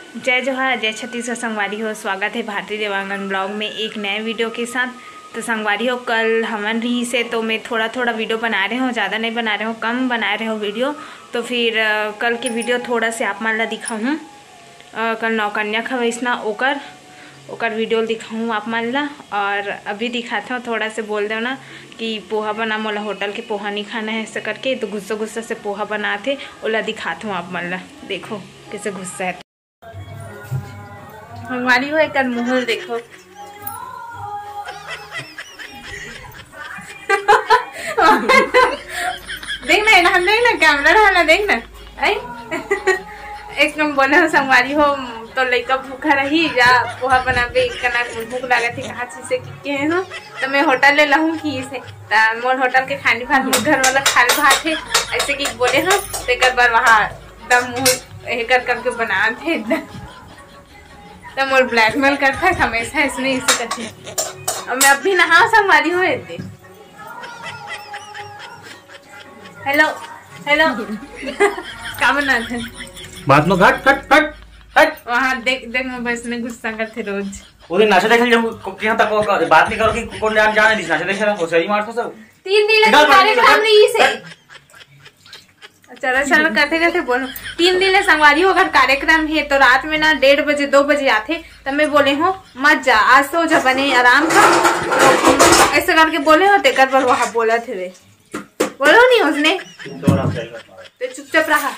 जय जोहार, जय छत्तीसगढ़ संगवारी हो। स्वागत है भारतीय देवांगन ब्लॉग में एक नए वीडियो के साथ। तो संगवारी हो, कल हवन रही से तो मैं थोड़ा थोड़ा वीडियो बना रहे हूँ, ज़्यादा नहीं बना रहे हूँ, कम बना रहे हो वीडियो। तो फिर कल के वीडियो थोड़ा से आप मन ला दिखाऊँ। कल नौकन्या खवैसना ओकर वीडियो दिखाऊँ आप मन ला। और अभी दिखाते हो, थोड़ा से बोल दो ना कि पोहा बना, मोला होटल के पोहा नहीं खाना है ऐसे करके। तो गुस्सा गुस्सा से पोहा बनाते ओला दिखाते हूँ आप मन ला। देखो कैसे गुस्सा है हमारी हो। एक मुहल देखो देखना है ना, हम देखना कैमरा रहना देखना। एक नम बोले हो संगवारी हो तो लड़का भूखा रही जा पोहा बनाबे कना भूख लगा थी कहाँ चीज से के हो। तो मैं होटल ले लहूँ कि से मोर होटल के खानी भात मोर घर वाला खाल भात है ऐसे कि बोले हो। तो एक बार वहाँ दम मुँह करके बना थे तो मोर ब्लैकमेल करता है हमेशा, इसने इसे करते। और मैं अभी नहा संगवारी हो। हेलो हेलो क्या बना थे बात में घट घट घट घट वहाँ देख मैं बस में गुस्सा करते रोज। ओदे नाचे देखल जब केहा तक बात नहीं करो कि कौन जाने दिस नाचे देख रहा हो सही मार सब 3 दिन ले कार्यक्रम नहीं से चलो करते बोलो 3 दिन ले संगवारी हो। अगर कार्यक्रम है तो रात में ना 1:30 बजे 2 बजे आते। तब मैं बोले हो मत जा, आज सो जा बने आराम कर ऐसे करके बोले हो। ते कर पर वहाँ बोला थे बोलो नहीं उसने तो चुपचाप रहा।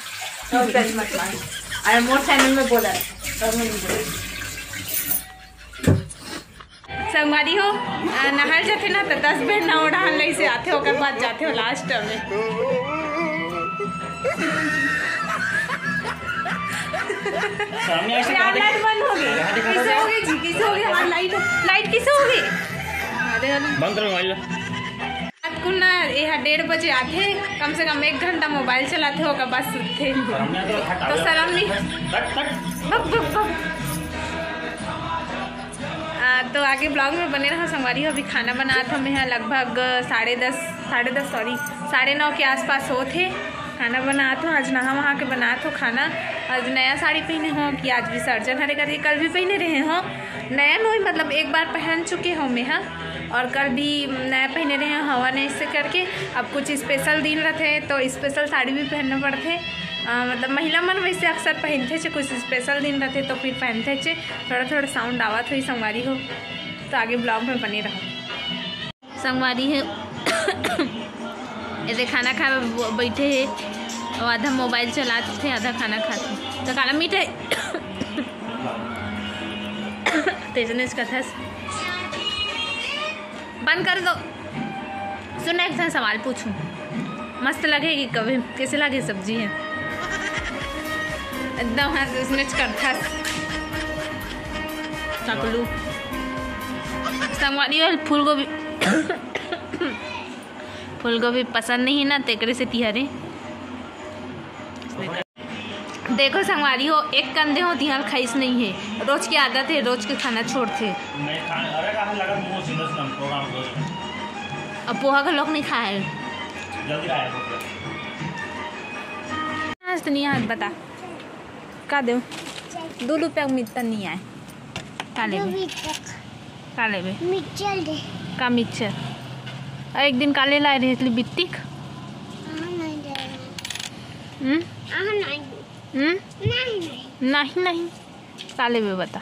अरे मोर चैनल में बोला संगवारी हो नहाल जाते ना तो 10 बेर ना उड़ान ले से आते होकर बाद जाते हो लास्ट में। लाइट बंद हो गई, किसे हो गई जी, किसे हो गई हमारी लाइट किसे हो गई? बंद करो मोबाइल। रात को ना 1:30 बजे आते, कम से कम 1 घंटा मोबाइल चलाते होगा बस थे तो शर्म नहीं। तो आगे ब्लॉग में बने रहा संगवारी हो। अभी खाना बना था मैं लगभग 9:30 के आसपास हो थे। खाना बना तो आज नहा वहाँ के बना तो खाना। आज नया साड़ी पहने हो कि आज विसर्जन हरे करके कल भी पहने रहे हो नया नो, मतलब एक बार पहन चुके हो मैं और कल भी नया पहने रहे हैं हवा ने इससे करके। अब कुछ स्पेशल दिन रहते तो स्पेशल साड़ी भी पहनना पड़ते। मतलब महिला मन वैसे अक्सर पहनते थे, कुछ स्पेशल दिन रहते तो फिर पहनते थे। थोड़ा साउंड आवत हुई संगवारी हो। तो आगे ब्लॉग में बने रहो संगवारी है। ऐसे खाना खा बैठे है और आधा मोबाइल चलाते थे आधा खाना खाते। तो काला मीठा तेजने कथा बंद कर दो। सुना एक सवाल पूछूं, मस्त लगेगी कभी? कैसे लगे सब्जी है एकदम उसने करता चकलू संगवारी हो। फूलगोभी पसंद नहीं है ना तेकरे से तिहरे। देखो संगवारी हो, एक कंधे हो तिहार खाइस नहीं है, रोज की आदत है, रोज के खाना छोड़ते। अब पोहा का लोग नहीं खाए आज तो नहीं आए। बता का दो 2 रुपया मित्र नहीं आए का लेबे का मिक्सचर। एक दिन काले लाए रहे इसलिए बित्तिक नहीं काले में बता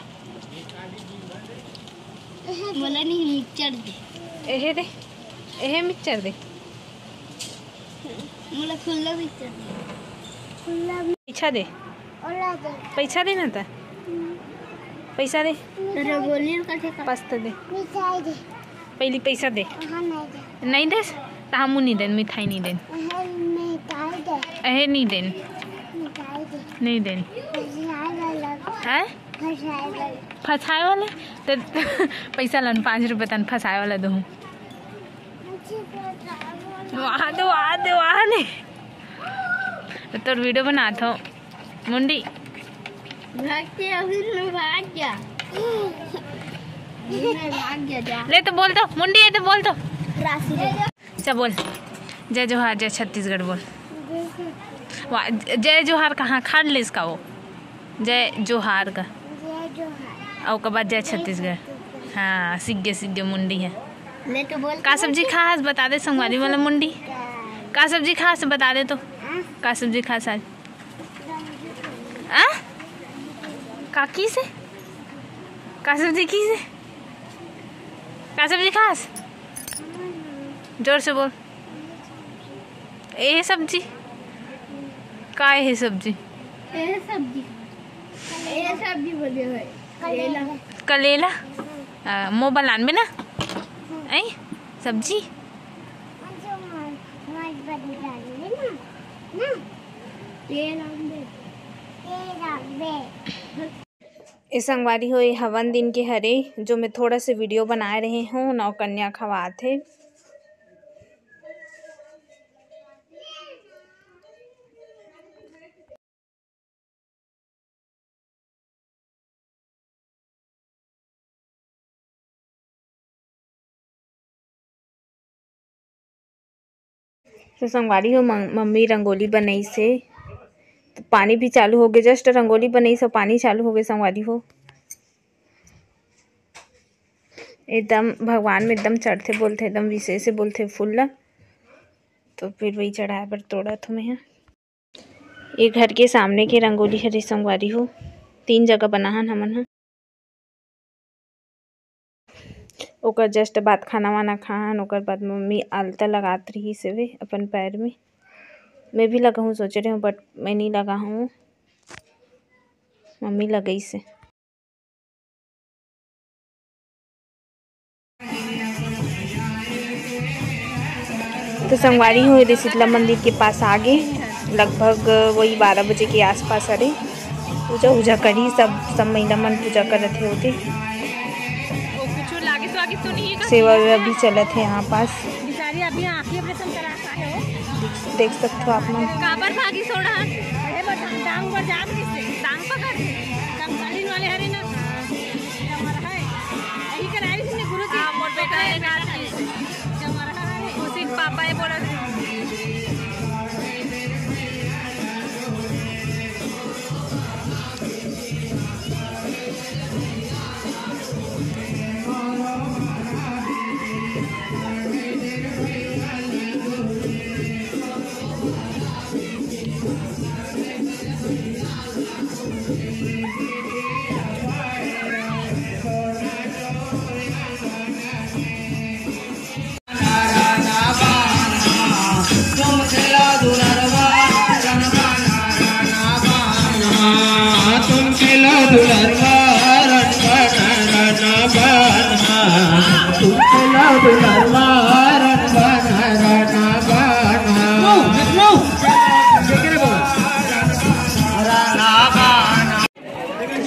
बोला नहीं मिक्सचर दे एहे मिक्सचर दे बोला खुला मिक्सचर दे पैसा दे ना था पैसा दे पास्ता दे पहली पैसा दे नहीं दे तो हम नहीं देन मिठाई नहीं देन नहीं देन नहीं देन है फंसाए वाले तो पैसा लन 5 रुपये तन फंसाए वाला दो वहाँ नहीं तो वीडियो बनाता हूँ मुंडी भाग गया ले तो बोल दो मुंडी है तो बोल दो। अच्छा बोल जय जोहार जय छत्तीसगढ़ बोल। जय जोहार कहाँ खाड़ ले इसका वो जय जोहार का जय जोहार। और के बाद जय छत्तीसगढ़। हाँ सिग्गे सिग्गे मुंडी है। ले तो बोल का सब्जी खास बता दे संगवारी वाला मुंडी। का सब्जी खास बता दे तो का सब्जी खास आज काकी से का सब्जी की से का सब्जी खास जोर से बोल। ए सब्जी का है सब्जी ये सब्जी बने हुए कलेला कलेला मोबाइल में ना ऐ सब्जी इस संगवारी हो हवन दिन के हरे जो मैं थोड़ा से वीडियो बना रहे हूँ नौ कन्या खवात है। तो संगवारी हो मम्मी रंगोली बनाई से तो पानी भी चालू हो गया। जस्ट रंगोली बनाई से पानी चालू हो गए संगवारी हो। एकदम भगवान में एकदम चढ़ते बोलते एकदम विशेष से बोलते फूल ला तो फिर वही चढ़ाए पर तोड़ा तो मैं ये घर के सामने के रंगोली हरी संगवारी हो 3 जगह बनाहन हमन ह। ओकर जस्ट बाद खाना वाना खान ओकर बाद मम्मी आलता लगात रही से वे अपन पैर में। मैं भी लगा हूँ सोच रही हूँ बट मैं नहीं लगा हूँ मम्मी लगई से। तो संगवारी हूँ यदि शीतला मंदिर के पास आगे लगभग वही 12 बजे के आसपास अरे पूजा वूजा करी सब महिला मन पूजा करत है होते। सेवा वेवा भी चलत है यहाँ पास देख सकते हो आप लोग। पापा ये बोला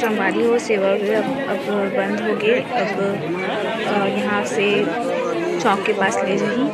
संगवारी हो सेवा अब बंद हो गए। अब यहाँ से चौक के पास ले जाइए।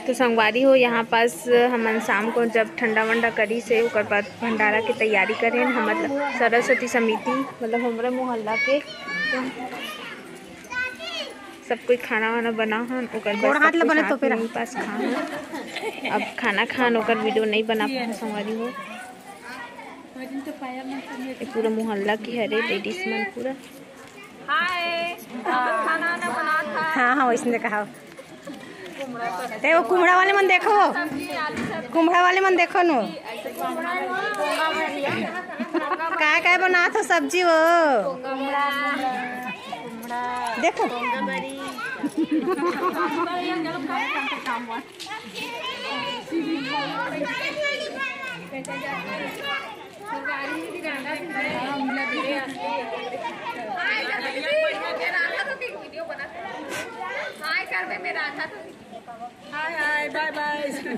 तो संगवारी हो यहाँ पास हमन शाम को जब ठंडा वंडा करी से ओकर बाद भंडारा के तैयारी करें हम सरस्वती समिति मतलब हमारे मोहल्ला के सब कोई खाना वाना बना हन ओकर बाद तो फिर पास खान अब खाना खान ओकर वीडियो नहीं बना पाए संगवारी हो। पूरा मोहल्ला की हरे लेडीज मन पूरा हाँ हाँ वैसे कहा ते वो कुमड़ा वाले मन देखो कुमड़ा वाले मन देखो नो काय काय बना तो सब्जी वो देखो हाय हाय बाय बाय। ऐसे